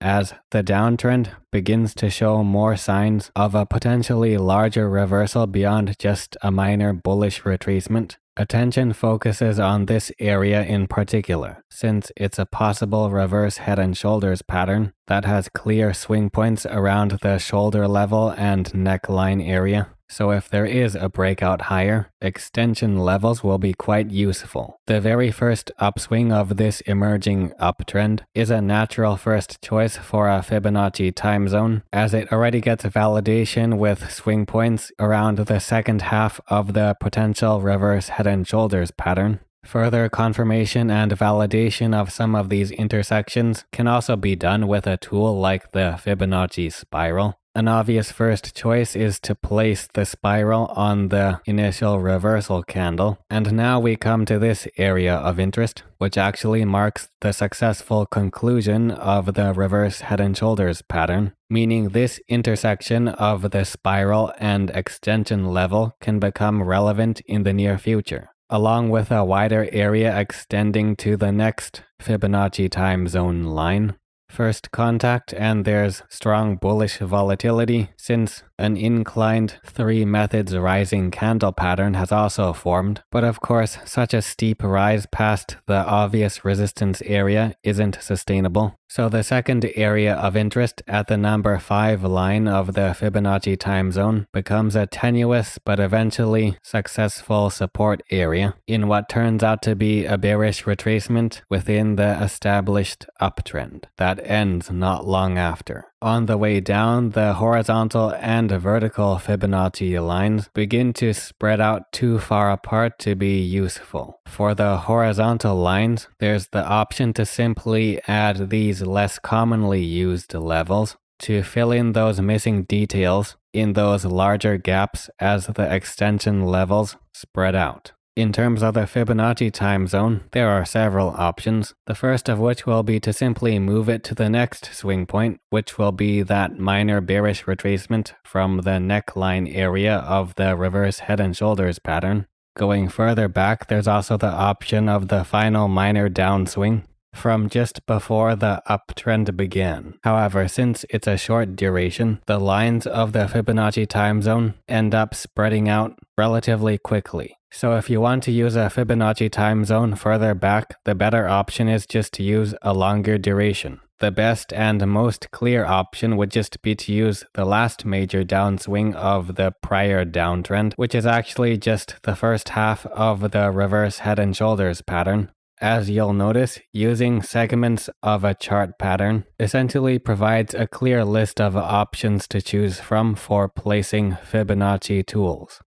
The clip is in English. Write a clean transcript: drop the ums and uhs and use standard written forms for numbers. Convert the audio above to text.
as the downtrend begins to show more signs of a potentially larger reversal beyond just a minor bullish retracement. Attention focuses on this area in particular, since it's a possible reverse head and shoulders pattern that has clear swing points around the shoulder level and neckline area. So if there is a breakout higher, extension levels will be quite useful. The very first upswing of this emerging uptrend is a natural first choice for a Fibonacci time zone, as it already gets validation with swing points around the second half of the potential reverse head and shoulders pattern. Further confirmation and validation of some of these intersections can also be done with a tool like the Fibonacci spiral. An obvious first choice is to place the spiral on the initial reversal candle, and now we come to this area of interest, which actually marks the successful conclusion of the reverse head and shoulders pattern, meaning this intersection of the spiral and extension level can become relevant in the near future, along with a wider area extending to the next Fibonacci time zone line. First contact, and there's strong bullish volatility since an inclined 3 methods rising candle pattern has also formed, but of course such a steep rise past the obvious resistance area isn't sustainable. So the second area of interest at the number 5 line of the Fibonacci time zone becomes a tenuous but eventually successful support area in what turns out to be a bearish retracement within the established uptrend that ends not long after. On the way down, the horizontal and vertical Fibonacci lines begin to spread out too far apart to be useful. For the horizontal lines, there's the option to simply add these less commonly used levels to fill in those missing details in those larger gaps as the extension levels spread out. In terms of the Fibonacci time zone, there are several options, the first of which will be to simply move it to the next swing point, which will be that minor bearish retracement from the neckline area of the reverse head and shoulders pattern. Going further back, there's also the option of the final minor downswing from just before the uptrend began. However, since it's a short duration, the lines of the Fibonacci time zone end up spreading out relatively quickly. So if you want to use a Fibonacci time zone further back, the better option is just to use a longer duration. The best and most clear option would just be to use the last major downswing of the prior downtrend, which is actually just the first half of the reverse head and shoulders pattern. As you'll notice, using segments of a chart pattern essentially provides a clear list of options to choose from for placing Fibonacci tools.